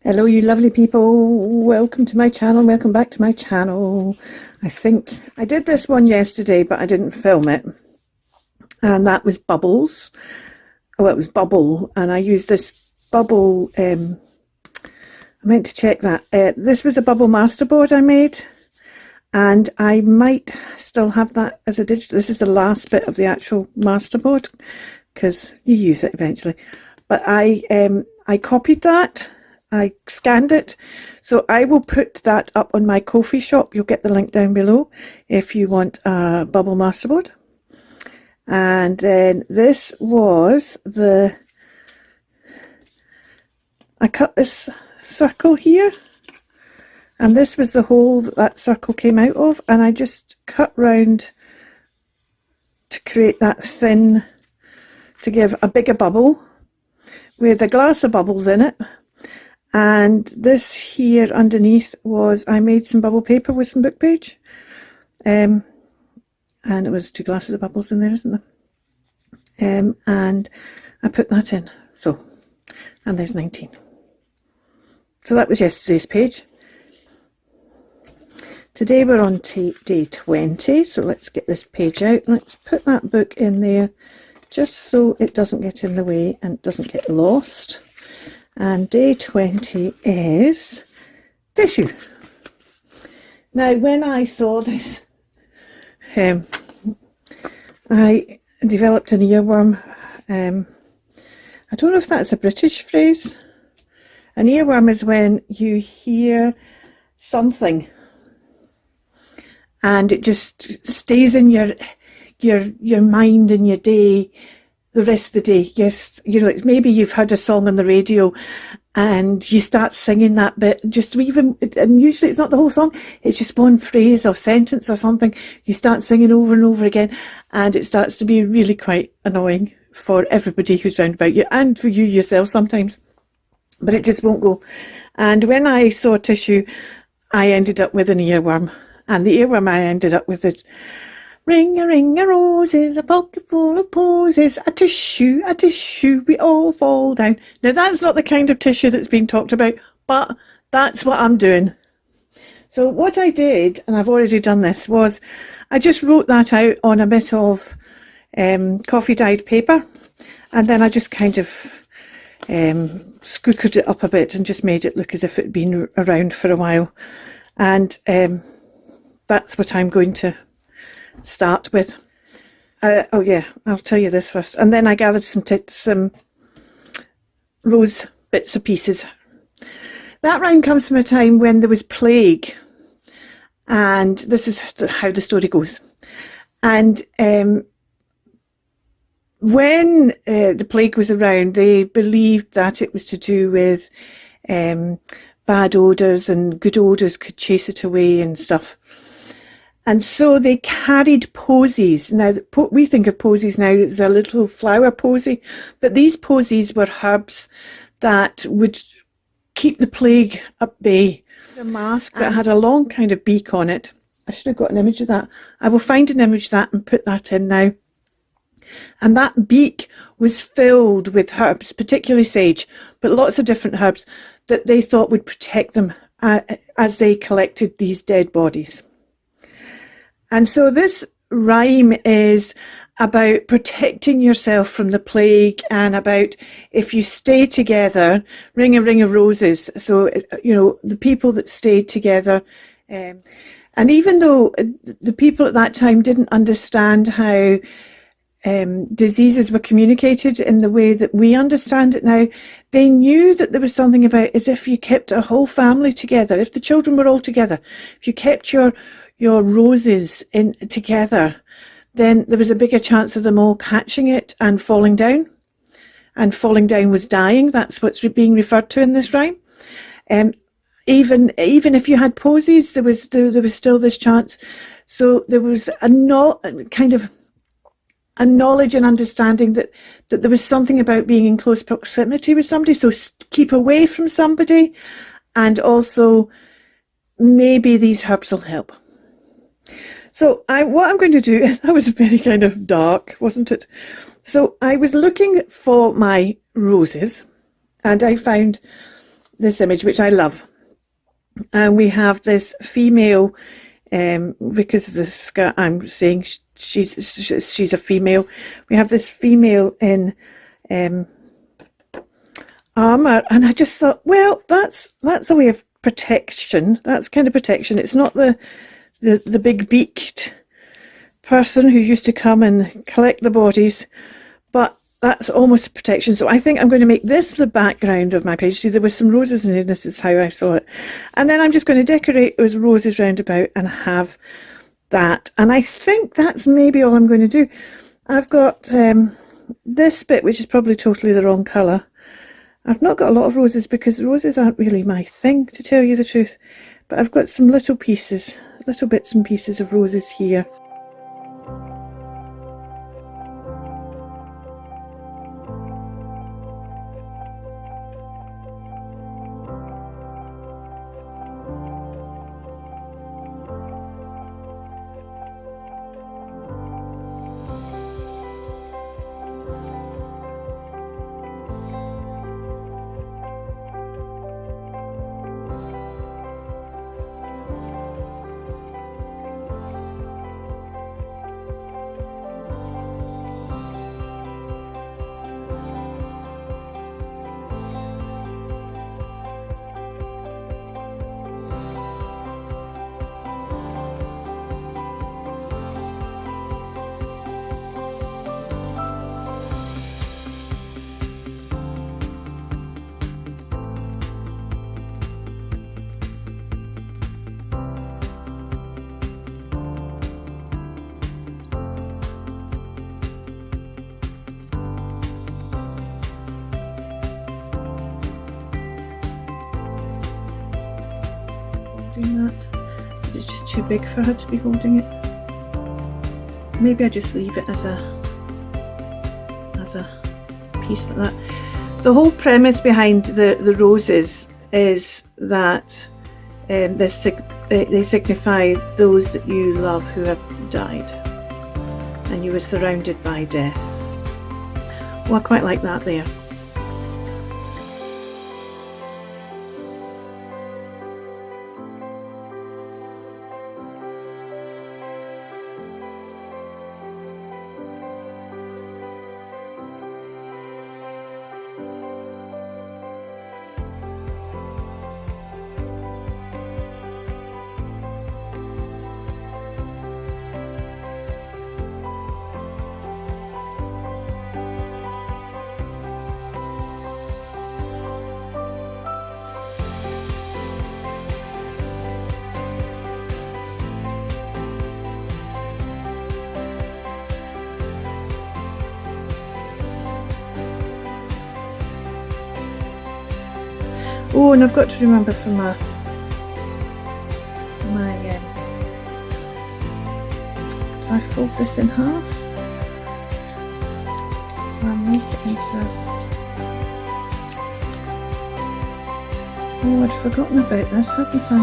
Hello, you lovely people. Welcome to my channel. Welcome back to my channel. I think I did this one yesterday, but I didn't film it. And that was bubbles. Oh, it was bubble. And I used this bubble. I meant to check that. This was a bubble masterboard I made. And I might still have that as a digital. This is the last bit of the actual masterboard because you use it eventually. But I copied that. I scanned it, so I will put that up on my Ko-fi shop. You'll get the link down below if you want a bubble masterboard. And then this was I cut this circle here, and this was the hole that circle came out of, and I just cut round to create that thin, to give a bigger bubble with a glass of bubbles in it. And this here underneath was, I made some bubble paper with some book page. And it was 2 glasses of bubbles in there, isn't there? And I put that in. So, and there's 19. So that was yesterday's page. Today we're on day 20. So let's get this page out. Let's put that book in there just so it doesn't get in the way and doesn't get lost. And day 20 is tissue. Now, when I saw this, I developed an earworm. I don't know if that's a British phrase. An earworm is when you hear something and it just stays in your mind and your day the rest of the day. Yes, you know, maybe you've heard a song on the radio and you start singing that bit, just even, and usually it's not the whole song, it's just one phrase or sentence or something. You start singing over and over again, and it starts to be really quite annoying for everybody who's round about you and for you yourself sometimes, but it just won't go. And when I saw tissue, I ended up with an earworm, and the earworm I ended up with is, ring a roses, a pocket full of posies, a tissue, we all fall down. Now that's not the kind of tissue that's being talked about, but that's what I'm doing. So what I did, and I've already done this, was I just wrote that out on a bit of coffee dyed paper, and then I just kind of scooted it up a bit and just made it look as if it had been around for a while. And that's what I'm going to start with. Oh yeah, I'll tell you this first. And then I gathered some rose bits and pieces. That rhyme comes from a time when there was plague, and this is how the story goes. And when the plague was around, they believed that it was to do with bad odours, and good odours could chase it away and stuff. And so they carried posies. Now, we think of posies now as a little flower posy, but these posies were herbs that would keep the plague at bay. A mask that had a long kind of beak on it. I should have got an image of that. I will find an image of that and put that in now. And that beak was filled with herbs, particularly sage, but lots of different herbs that they thought would protect them as they collected these dead bodies. And so this rhyme is about protecting yourself from the plague, and about if you stay together, ring a roses. So, you know, the people that stayed together, and even though the people at that time didn't understand how diseases were communicated in the way that we understand it now, they knew that there was something about, as if you kept a whole family together, if the children were all together, if you kept your roses in together, then there was a bigger chance of them all catching it and falling down. And falling down was dying. That's what's being referred to in this rhyme. Even if you had posies, there was still this chance. So there was a knowledge and understanding that there was something about being in close proximity with somebody. So keep away from somebody, and also maybe these herbs will help. So what I'm going to do, that was very kind of dark, wasn't it? So I was looking for my roses, and I found this image, which I love. And we have this female, because of the skirt, I'm saying she's a female. We have this female in armour, and I just thought, well, that's a way of protection. That's kind of protection. It's not the big beaked person who used to come and collect the bodies, but that's almost a protection. So I think I'm going to make this the background of my page. See, there was some roses in here. This is how I saw it. And then I'm just going to decorate with roses round about and have that. And I think that's maybe all I'm going to do. I've got this bit, which is probably totally the wrong colour. I've not got a lot of roses because roses aren't really my thing, to tell you the truth. But I've got some little pieces, little bits and pieces of roses here. That. It's just too big for her to be holding it. Maybe I just leave it as a piece like that. The whole premise behind the roses is that they signify those that you love who have died, and you were surrounded by death. Well, I quite like that there. Oh, and I've got to remember for my I fold this in half and make it into a... Oh, I'd forgotten about this, hadn't I?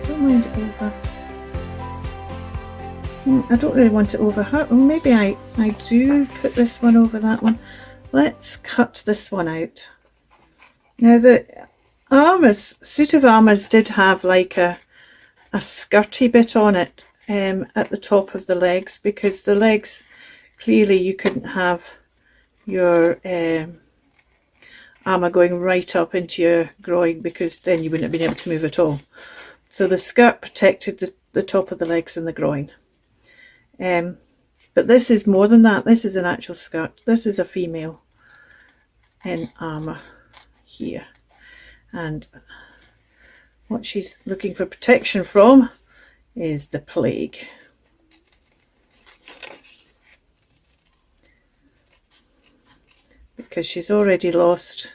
Don't mind it over. I don't really want it over her. Well, maybe I do put this one over that one. Let's cut this one out. Now the suit of armours did have like a skirty bit on it at the top of the legs, because the legs, clearly you couldn't have your armour going right up into your groin, because then you wouldn't have been able to move at all. So the skirt protected the top of the legs and the groin. But this is more than that. This is an actual skirt. This is a female in armour here, and what she's looking for protection from is the plague. Because she's already lost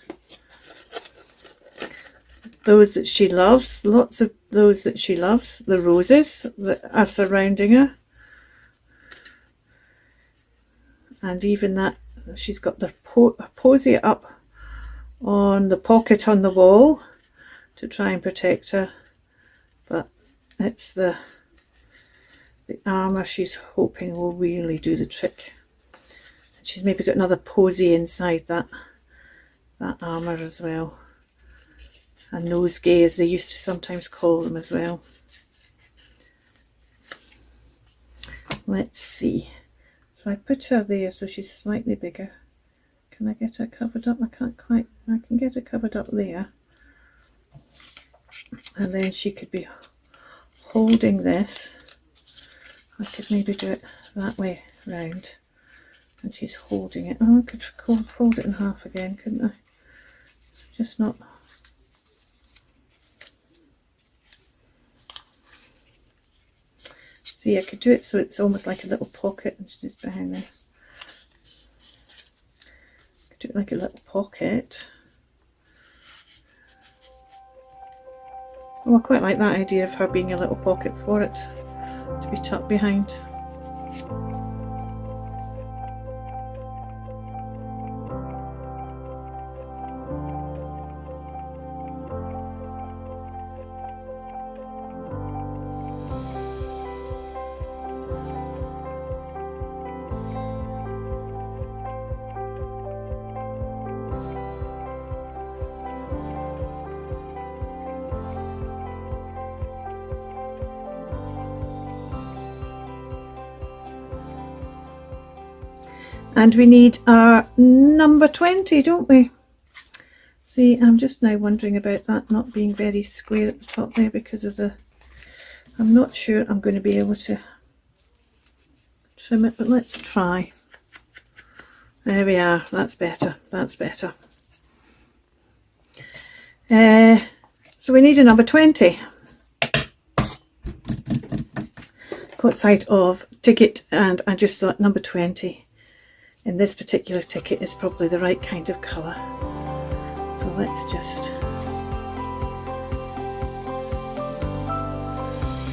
those that she loves, lots of those that she loves, the roses that are surrounding her. And even that, she's got the posy up on the pocket on the wall to try and protect her, but it's the armour she's hoping will really do the trick. She's maybe got another posy inside that armour as well. A nosegay, as they used to sometimes call them as well. Let's see. So I put her there so she's slightly bigger. Can I get her covered up? I can't quite. I can get her covered up there. And then she could be holding this. I could maybe do it that way round. And she's holding it. Oh, I could fold it in half again, couldn't I? Just not. See, I could do it so it's almost like a little pocket, and she's just behind this. Could do it like a little pocket. Oh, I quite like that idea of her being a little pocket for it to be tucked behind. And we need our number 20, don't we? See, I'm just now wondering about that not being very square at the top there because of the... I'm not sure I'm going to be able to trim it, but let's try. There we are. That's better. That's better. So we need a number 20. Caught sight of ticket, and I just thought number 20 in this particular ticket is probably the right kind of colour. So let's just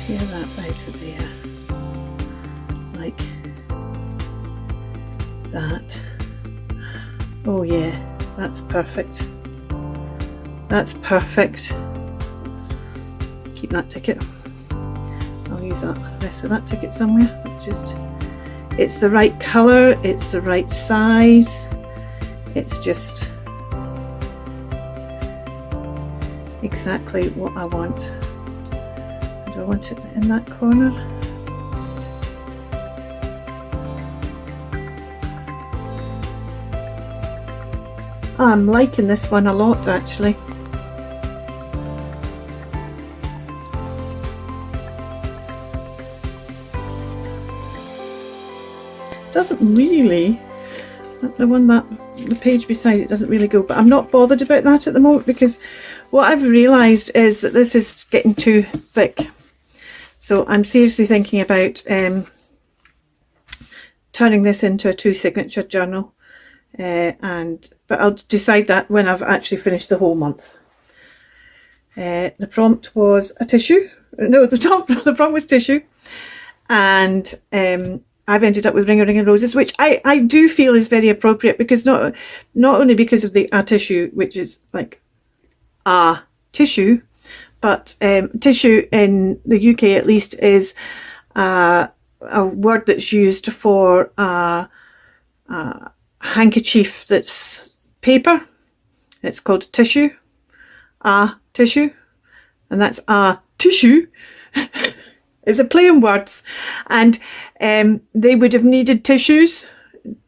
tear that out of there like that. Oh yeah, that's perfect. That's perfect. Keep that ticket. I'll use the rest of that ticket somewhere. It's the right colour, it's the right size, it's just exactly what I want. Do I want it in that corner? I'm liking this one a lot actually. Doesn't really, the page beside it doesn't really go, but I'm not bothered about that at the moment because what I've realised is that this is getting too thick. So I'm seriously thinking about turning this into a 2-signature journal, but I'll decide that when I've actually finished the whole month. The prompt was a tissue. No, the prompt was tissue, and I've ended up with Ring a Ring of Roses, which I do feel is very appropriate because not only because of the a tissue, which is like a tissue, but tissue in the UK at least is a word that's used for a handkerchief that's paper. It's called tissue, a tissue, and that's a tissue. It's a play on words, and they would have needed tissues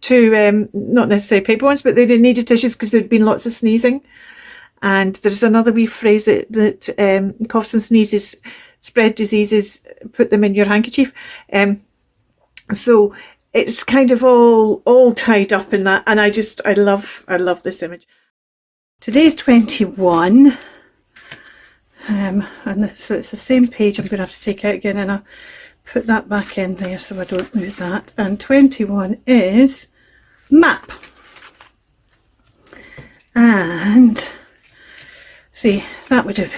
to, not necessarily paper ones, but they'd have needed tissues because there'd been lots of sneezing. And there's another wee phrase that coughs and sneezes spread diseases, put them in your handkerchief. So it's kind of all tied up in that, and I love this image. Today's 21. And so it's the same page I'm going to have to take out again, and I'll put that back in there so I don't lose that. And 21 is map. And see, that would have,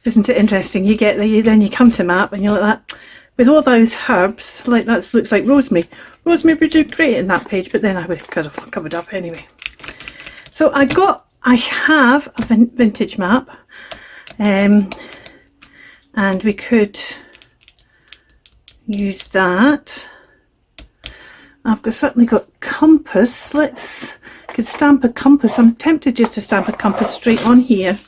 isn't it interesting? You get there, then you come to map and you're like that. With all those herbs, like that looks like rosemary. Rosemary would do great in that page, but then I would have covered up anyway. So I have a vintage map. And we could use that. I've certainly got compass compass. Could stamp a compass. I'm tempted just to stamp a compass straight on here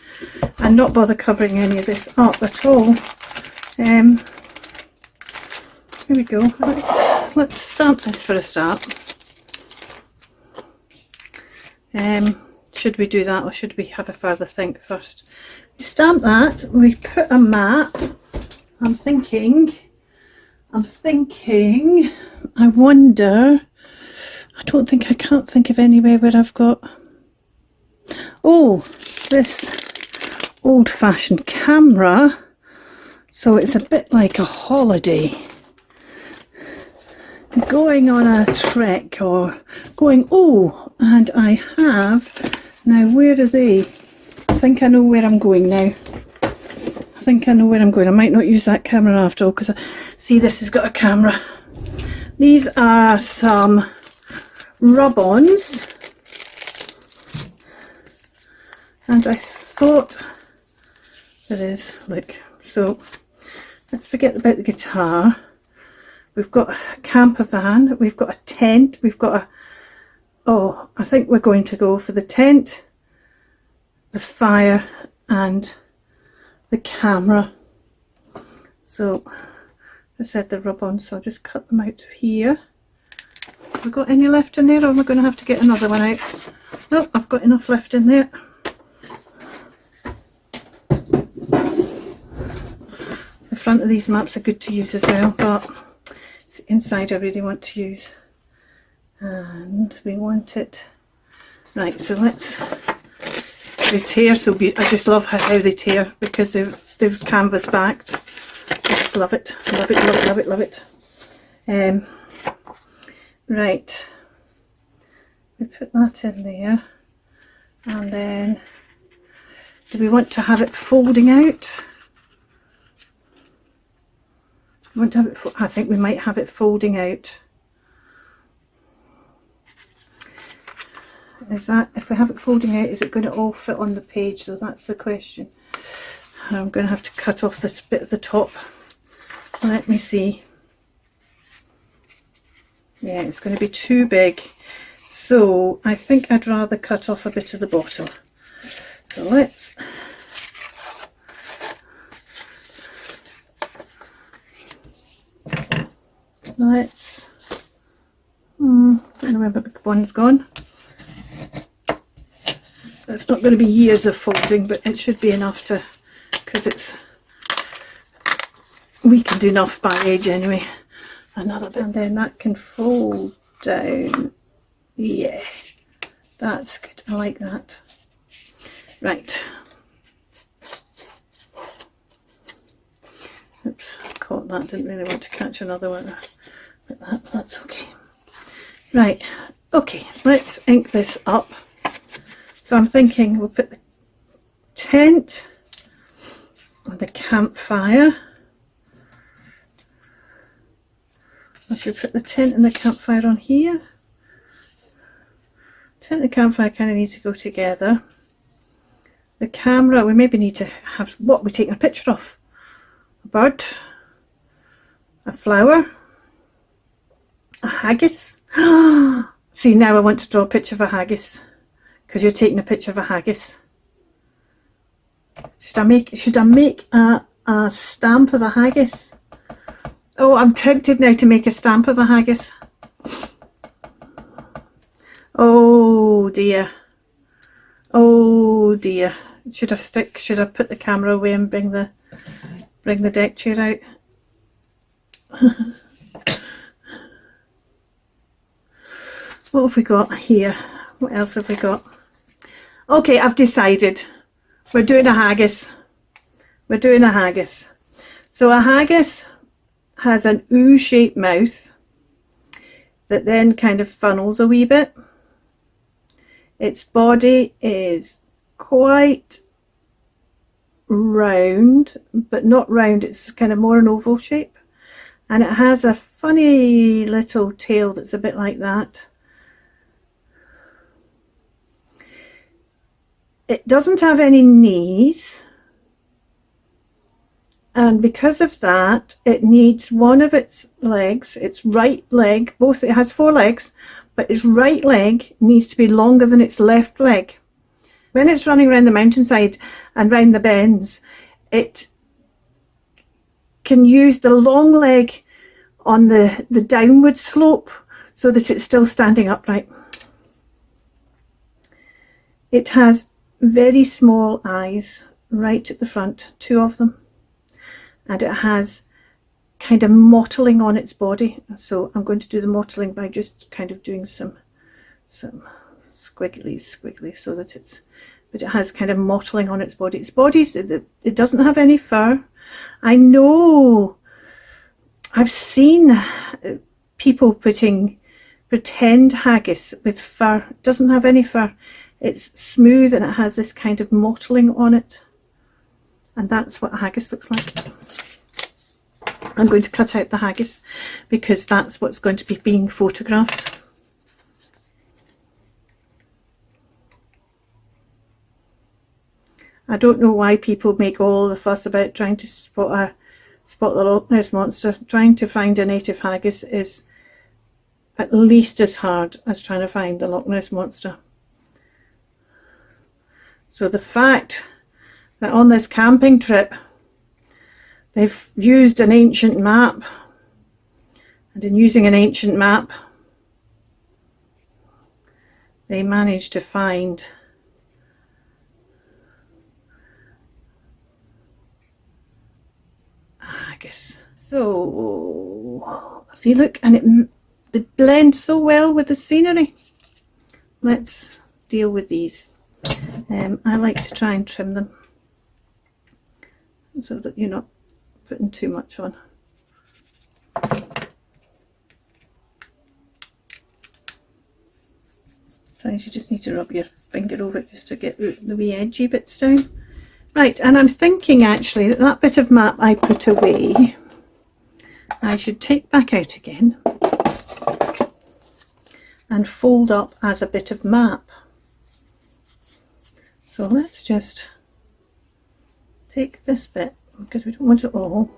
and not bother covering any of this up at all. Here we go. Let's stamp this for a start. Should we do that, or should we have a further think first? We stamp that, we put a map. I'm thinking, I wonder, I can't think of anywhere where I've got, oh, this old-fashioned camera. So it's a bit like a holiday. Going on a trek or going, oh, and I have, now where are they? I think I know where I'm going now. I might not use that camera after all, because see, this has got a camera. These are some rub-ons, and I thought there is, look, so let's forget about the guitar. We've got a camper van, we've got a tent, we've got a, oh, I think we're going to go for the tent, the fire and the camera. So I said the rub-on, so I'll just cut them out here. Have we got any left in there, or am I going to have to get another one out? No, I've got enough left in there. The front of these maps are good to use as well, but it's the inside I really want to use. And we want it, right, so let's, they tear so beautiful. I just love how they tear, because they're canvas backed. I just love it, love it, love it, love it, love it. Right, we put that in there, and then do we want to have it folding out? We want to have it, I think we might have it folding out. Is that, if we have it folding out, is it going to all fit on the page? So that's the question. I'm going to have to cut off this bit at the top. Let me see. Yeah, it's going to be too big. So I think I'd rather cut off a bit of the bottom. So let's don't remember, big one's gone. It's not going to be years of folding, but it should be enough to, because it's weakened enough by age anyway. Another bit, and then that can fold down. Yeah, that's good. I like that. Right. Oops, caught that. Didn't really want to catch another one like that, but that's okay. Right. Okay, let's ink this up. So I'm thinking we'll put the tent and the campfire. I should put the tent and the campfire on here. Tent and the campfire kind of need to go together. The camera, we maybe need to have, what we're taking a picture of. A bird, a flower, a haggis. See, now I want to draw a picture of a haggis, because you're taking a picture of a haggis. Should I make a stamp of a haggis? Oh, I'm tempted now to make a stamp of a haggis. Oh dear. Oh dear. Should I put the camera away and bring the deck chair out? What have we got here? What else have we got? Okay, I've decided. We're doing a haggis. We're doing a haggis. So a haggis has an U-shaped mouth that then kind of funnels a wee bit. Its body is quite round, but not round, it's kind of more an oval shape, and it has a funny little tail that's a bit like that. It doesn't have any knees, and because of that it needs one of its legs, its right leg, both, it has 4 legs, but its right leg needs to be longer than its left leg. When it's running around the mountainside and round the bends, it can use the long leg on the downward slope so that it's still standing upright. It has very small eyes right at the front, 2 of them, and it has kind of mottling on its body. So I'm going to do the mottling by just kind of doing some squiggly so that it's, but it has kind of mottling on its body. Its body, it doesn't have any fur. I know I've seen people putting pretend haggis with fur. It doesn't have any fur. It's smooth and it has this kind of mottling on it. And that's what a haggis looks like. I'm going to cut out the haggis because that's what's going to be being photographed. I don't know why people make all the fuss about trying to spot the Loch Ness Monster. Trying to find a native haggis is at least as hard as trying to find the Loch Ness Monster. So the fact that on this camping trip they've used an ancient map, and in using an ancient map they managed to find haggis. So see, look, and it blends so well with the scenery. Let's deal with these. I like to try and trim them so that you're not putting too much on. Sometimes you just need to rub your finger over it just to get the wee edgy bits down. Right, and I'm thinking actually that that bit of map I put away, I should take back out again and fold up as a bit of map. So let's just take this bit because we don't want it all.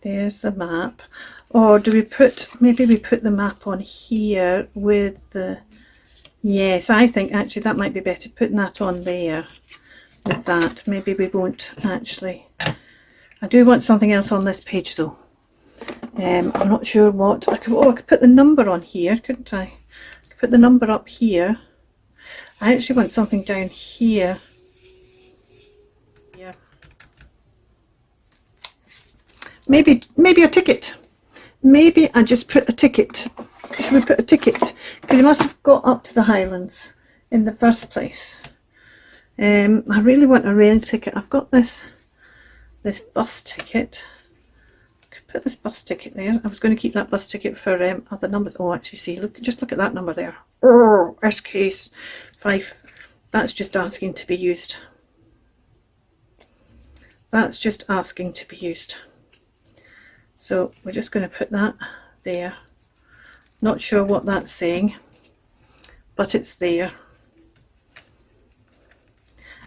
There's the map. Or do we put, maybe we put the map on here with the, yes, I think actually that might be better, putting that on there with that. Maybe we won't actually. I do want something else on this page though. I'm not sure what. I could put the number on here, couldn't I? I could put the number up here. I actually want something down here. Yeah. Maybe a ticket. Maybe I just put a ticket. Should we put a ticket? Because you must have got up to the Highlands in the first place. I really want a rail ticket. I've got this bus ticket. Put this bus ticket there. I was going to keep that bus ticket for other numbers. Oh, actually, see, just look at that number there. Oh, SK 5. That's just asking to be used. That's just asking to be used. So we're just going to put that there. Not sure what that's saying, but it's there.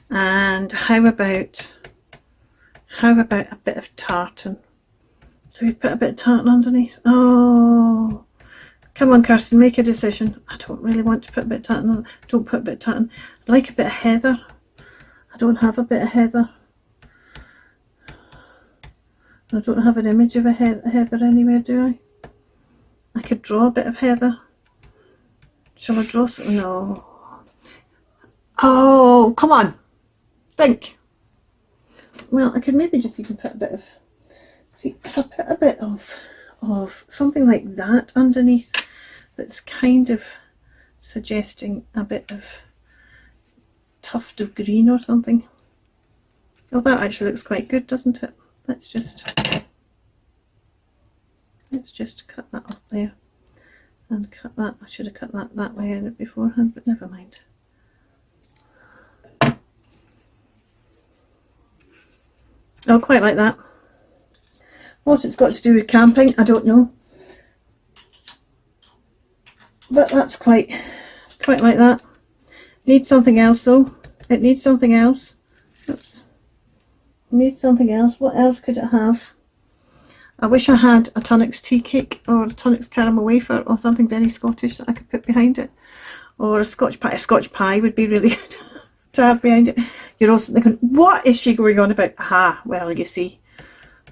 And how about a bit of tartan? Do we put a bit of tartan underneath? Oh, come on, Kirsten, make a decision. I don't really want to put a bit of tartan on. Don't put a bit of tartan. I like a bit of heather. I don't have a bit of heather. I don't have an image of a heather anywhere, do I? I could draw a bit of heather. Shall I draw something? No. Oh, come on. Think. Well, I could maybe just even put a bit of, see, if I put a bit of something like that underneath, that's kind of suggesting a bit of tuft of green or something. Oh, that actually looks quite good, doesn't it? Let's just cut that off there and cut that. I should have cut that way in it beforehand, but never mind. Oh, quite like that. What it's got to do with camping, I don't know. But that's quite like that. Needs something else though. It needs something else. Oops. Need something else. What else could it have? I wish I had a Tunnocks tea cake or a Tunnocks caramel wafer or something very Scottish that I could put behind it. Or a Scotch pie. A Scotch pie would be really good to have behind it. You're also thinking, what is she going on about? Aha, well, you see,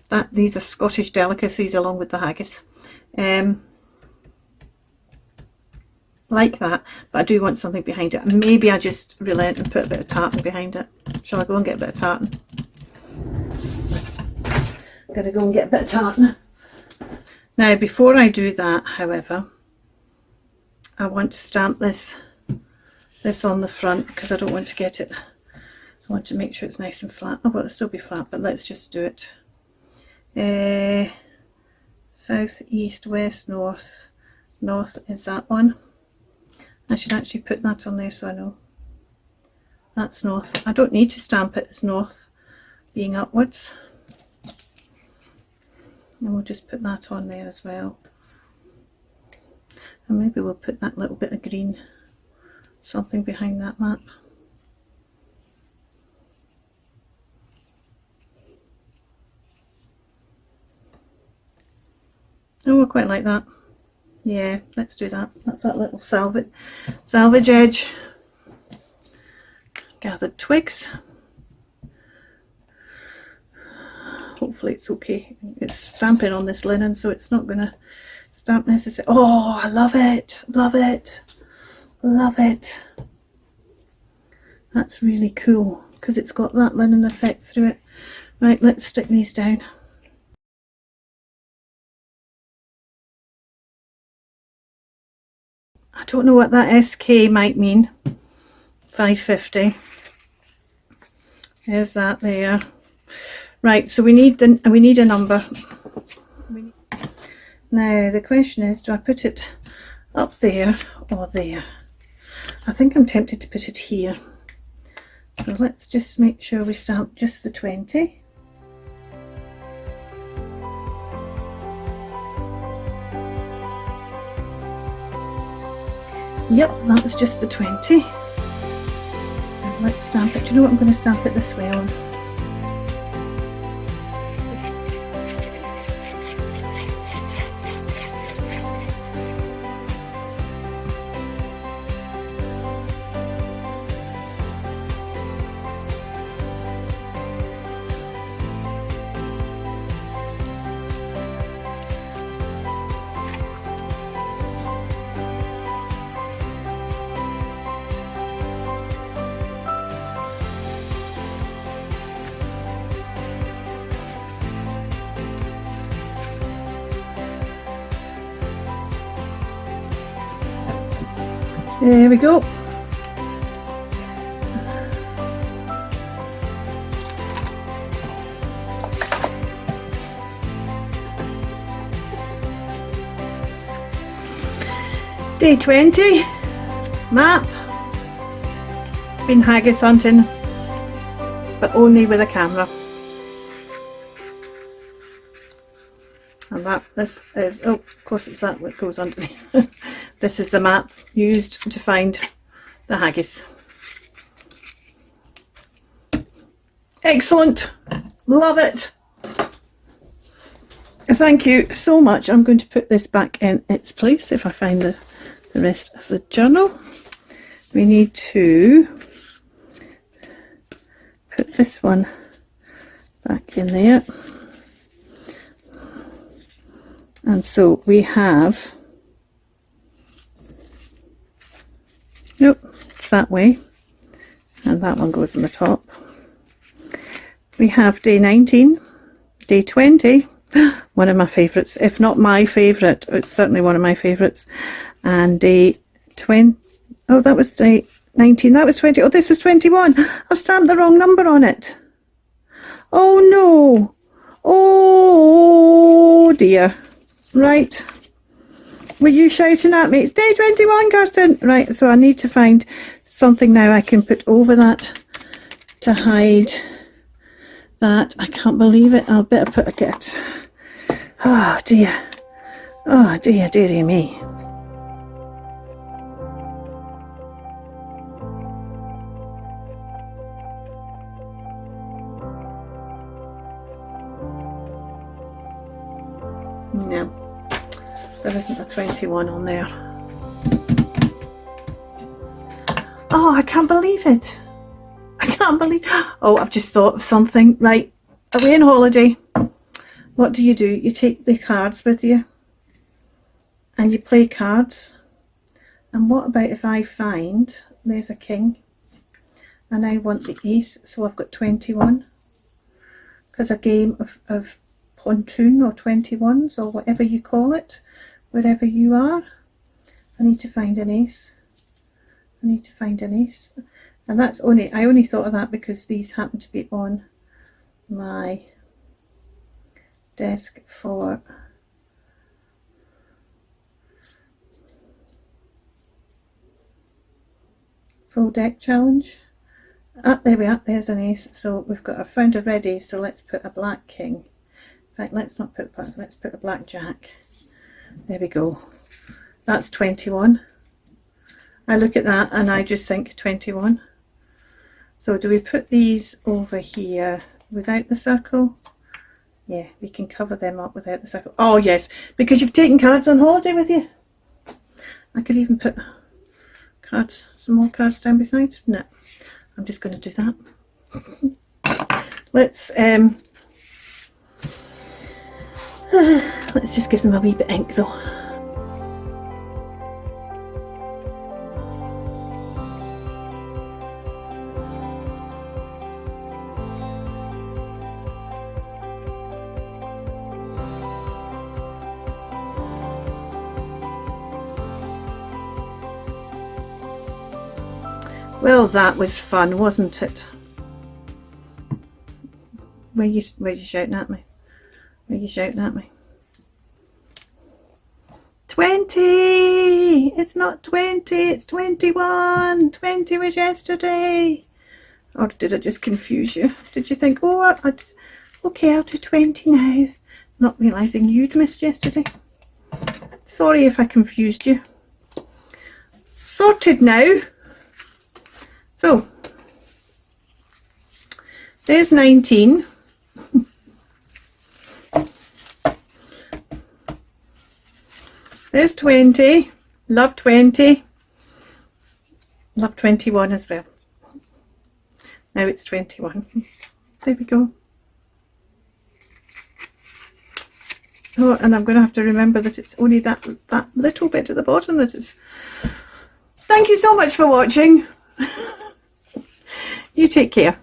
that these are Scottish delicacies along with the haggis. Like that, but I do want something behind it. Maybe I just relent and put a bit of tartan behind it. Shall I go and get a bit of tartan? I'm gonna go and get a bit of tartan. Now, before I do that, however, I want to stamp this on the front because I don't want to get it. I want to make sure it's nice and flat. Oh, well, it'll still be flat, but let's just do it. South, east, west, north. North is that one. I should actually put that on there so I know. That's north. I don't need to stamp it as north, being upwards. And we'll just put that on there as well. And maybe we'll put that little bit of green, something behind that map. Oh, I quite like that. Yeah, let's do that. That's that little salvage edge. Gathered twigs. Hopefully it's okay. It's stamping on this linen, so it's not going to stamp necessarily. Oh, I love it. Love it. Love it. That's really cool because it's got that linen effect through it. Right, let's stick these down. I don't know what that SK might mean. 550. There's that there. Right, so we need a number. Now the question is, do I put it up there or there? I think I'm tempted to put it here. So let's just make sure we stamp just the 20. Yep, that was just the 20. And let's stamp it. Do you know what? I'm going to stamp it this way on. There we go. Day 20, map. Been haggis hunting, but only with a camera. And this is, oh, of course it's that what goes underneath. This is the map used to find the haggis. Excellent, love it. Thank you so much. I'm going to put this back in its place if I find the rest of the journal. We need to put this one back in there. And so we have, nope, it's that way, and that one goes on the top. We have day 19, day 20, one of my favourites, if not my favourite, it's certainly one of my favourites, and day 20, oh that was day 19, that was 20, oh this was 21, I've stamped the wrong number on it. Oh no, oh dear. Right, were you shouting at me? It's day 21, Kirsten. Right, so I need to find something now I can put over that to hide that. I can't believe it. I'll better put a get. Oh dear. Oh dear, dearie me. No, there isn't a 21 on there. Oh, I can't believe it. I can't believe. Oh, I've just thought of something. Right, away on holiday, what do? You take the cards with you and you play cards. And what about if I find there's a king and I want the ace, so I've got 21, because a game of pontoon or 21s or whatever you call it, wherever you are, I need to find an ace. I need to find an ace. And that's only, I only thought of that because these happen to be on my desk for full deck challenge. Ah, there we are, there's an ace. So we've got, I've found a red ace, so let's put a black king. In fact, let's not put black, let's put a black jack. There we go. That's 21. I look at that and I just think 21. So do we put these over here without the circle? Yeah, we can cover them up without the circle. Oh yes, because you've taken cards on holiday with you. I could even put cards, some more cards down beside. No, I'm just going to do that. Let's just give them a wee bit of ink though. Well, that was fun, wasn't it? Were you shouting at me? Were you shouting at me? 20! It's not 20, it's 21! 20 was yesterday! Or did it just confuse you? Did you think, oh, okay, I'll do 20 now, not realising you'd missed yesterday? Sorry if I confused you. Sorted now. So, there's 19. There's 20. Love 20. Love 21 as well. Now it's 21. There we go. Oh, and I'm going to have to remember that it's only that little bit at the bottom that is. Thank you so much for watching. You take care.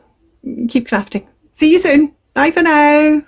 Keep crafting. See you soon. Bye for now.